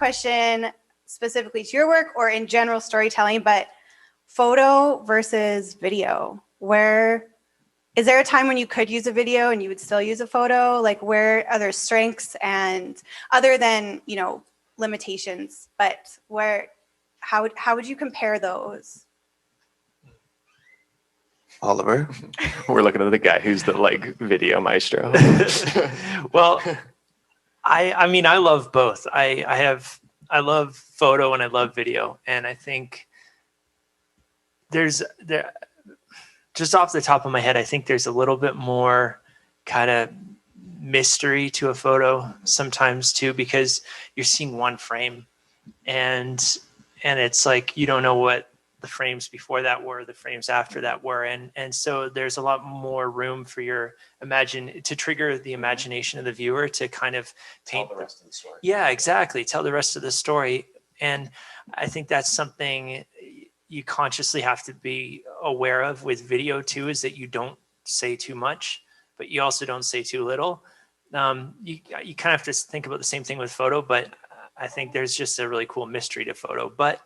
question specifically to your work or in general storytelling, but photo versus video. Where is there a time when you could use a video and you would still use a photo? Like, where are there strengths and other than, you know, limitations, but how would you compare those? Oliver, we're looking at the guy who's the like video maestro. Well, I mean, I love both. I love photo and I love video, and I think there just off the top of my head, I think there's a little bit more kind of mystery to a photo sometimes too, because you're seeing one frame, and it's like you don't know what the frames before that were, the frames after that were, and so there's a lot more room for your to trigger the imagination of the viewer to kind of paint Tell the rest of the story. Yeah, exactly. Tell the rest of the story, and I think that's something you consciously have to be aware of with video too, is that you don't say too much, but you also don't say too little. You kind of have to think about the same thing with photo, but I think there's just a really cool mystery to photo. But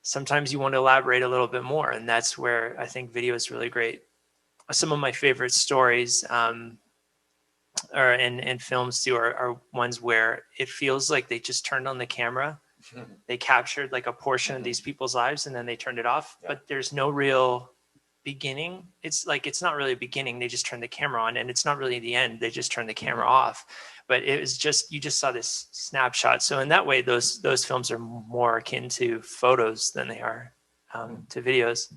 sometimes you want to elaborate a little bit more, and that's where I think video is really great. Some of my favorite stories or in films too are ones where it feels like they just turned on the camera. They captured like a portion of these people's lives and then they turned it off, but there's no real beginning. It's like, it's not really a beginning. They just turned the camera on, and it's not really the end. They just turned the camera off, but it was just, you just saw this snapshot. So in that way, those films are more akin to photos than they are to videos.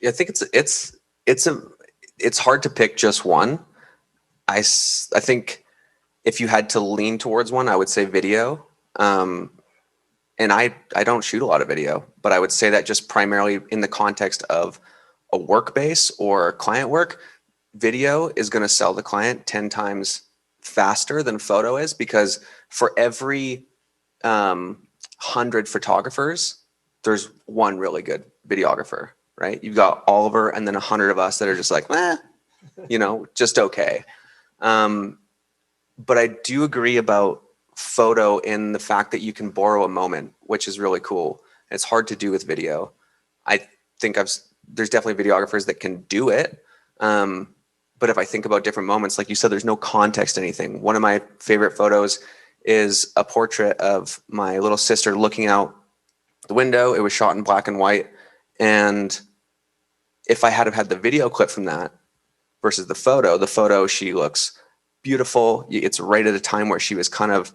Yeah, I think it's hard to pick just one. I think if you had to lean towards one, I would say video. And I don't shoot a lot of video, but I would say that just primarily in the context of a work base or client work, video is going to sell the client 10 times faster than photo is, because for every 100 photographers, there's one really good videographer, right? You've got Oliver and then 100 of us that are just like, just okay. But I do agree about photo in the fact that you can borrow a moment, which is really cool. It's hard to do with video. I think there's definitely videographers that can do it. But if I think about different moments, like you said, there's no context to anything. One of my favorite photos is a portrait of my little sister looking out the window. It was shot in black and white. And if I had the video clip from that versus the photo, she looks beautiful. It's right at a time where she was kind of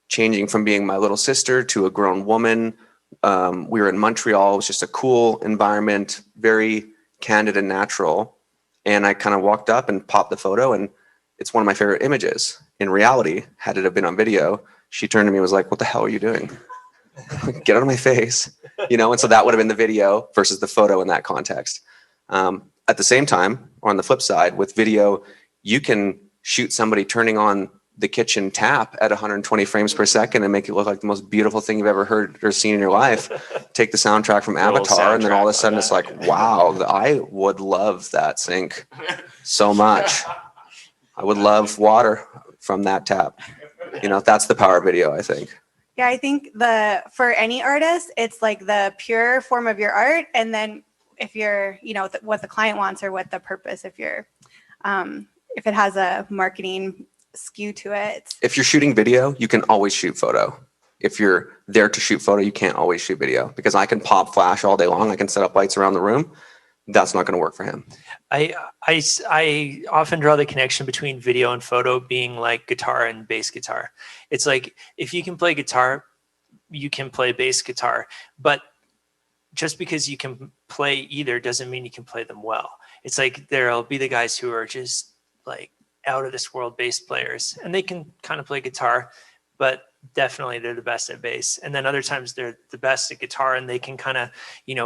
changing from being my little sister to a grown woman. We were in Montreal. It was just a cool environment, very candid and natural. And I kind of walked up and popped the photo, and it's one of my favorite images. In reality, had it have been on video, she turned to me and was like, "What the hell are you doing? Get out of my face." And so that would have been the video versus the photo in that context. At the same time, or on the flip side, with video, you can shoot somebody turning on the kitchen tap at 120 frames per second and make it look like the most beautiful thing you've ever heard or seen in your life. Take the soundtrack from Avatar, and then all of a sudden it's like, wow, I would love that sink so much. I would love water from that tap. That's the power of video, I think. Yeah, I think for any artist, it's like the pure form of your art, and then if you're, what the client wants or what the purpose, if it has a marketing skew to it. If you're shooting video, you can always shoot photo. If you're there to shoot photo, you can't always shoot video, because I can pop flash all day long. I can set up lights around the room. That's not going to work for him. I often draw the connection between video and photo being like guitar and bass guitar. It's like, if you can play guitar, you can play bass guitar, but just because you can play either doesn't mean you can play them well. It's like, there'll be the guys who are just like out of this world bass players, and they can kind of play guitar, but definitely they're the best at bass. And then other times they're the best at guitar, and they can kind of,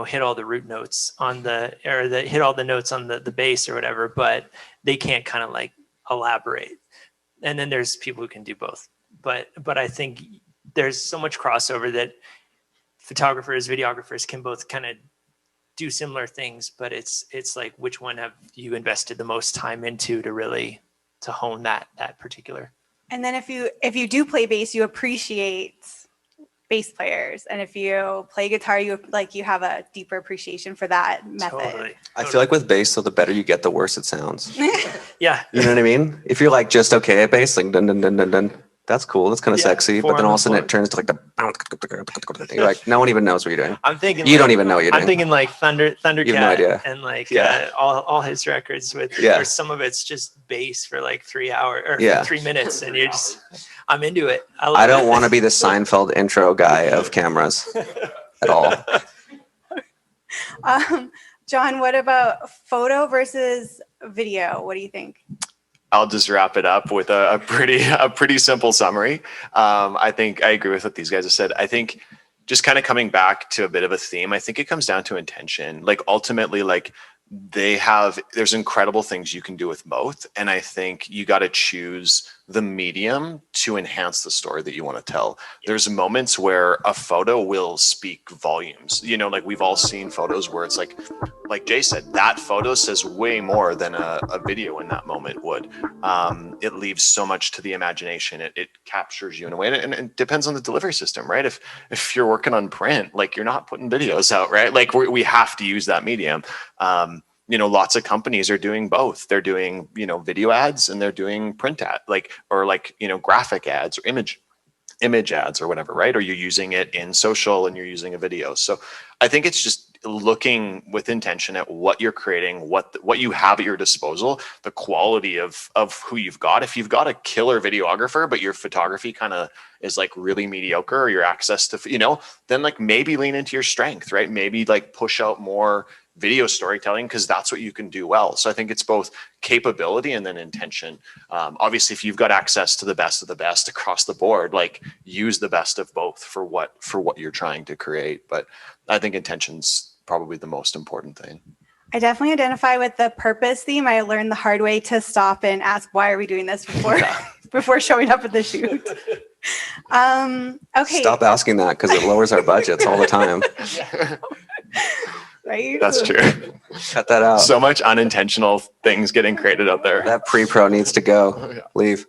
hit all the root notes hit all the notes on the bass or whatever, but they can't kind of like elaborate. And then there's people who can do both. But I think there's so much crossover that photographers, videographers can both kind of do similar things, but it's like, which one have you invested the most time into to hone that particular? And then if you do play bass, you appreciate bass players, and if you play guitar, you have a deeper appreciation for that method. Totally. I feel like with bass, though, the better you get, the worse it sounds. Yeah. You know what I mean? If you're like just okay at bass, like dun dun dun dun dun, that's cool. That's kind of Yeah, sexy. four But then on all the of a sudden floor. it turns to like the you're like, no one even knows what you're doing. I'm thinking You don't even know what you're I'm doing. thinking like Thundercat You have no idea. and like Yeah. all his records with Yeah. or some of it's just bass for like 3 hours or Yeah. 3 minutes and you're just I'm into it. love I don't it. want to be the Seinfeld intro guy of cameras at all. John, what about photo versus video? What do you think? I'll just wrap it up with a pretty simple summary. I think I agree with what these guys have said. I think just kind of coming back to a bit of a theme, I think it comes down to intention. Like ultimately, like there's incredible things you can do with both. And I think you got to choose the medium to enhance the story that you want to tell. There's moments where a photo will speak volumes. You know, like we've all seen photos where it's like Jay said, that photo says way more than a video in that moment would. It leaves so much to the imagination. It captures you in a way, and it depends on the delivery system, right? If you're working on print, like you're not putting videos out, right? Like we have to use that medium. You know, lots of companies are doing both. They're doing, you know, video ads and they're doing print ad, you know, graphic ads or image ads or whatever, right? Or you're using it in social and you're using a video. So I think it's just looking with intention at what you're creating, what you have at your disposal, the quality of who you've got. If you've got a killer videographer, but your photography kind of is like really mediocre, or your access to, you know, then like maybe lean into your strength, right? Maybe like push out more video storytelling because that's what you can do well. So I think it's both capability and then intention. Obviously, if you've got access to the best of the best across the board, like use the best of both for what you're trying to create. But I think intention's probably the most important thing. I definitely identify with the purpose theme. I learned the hard way to stop and ask, why are we doing this before showing up at the shoot? Okay. Stop asking that because it lowers our budgets all the time. Right? That's true. Cut that out. So much unintentional things getting created out there. That pre-pro needs to go. Leave.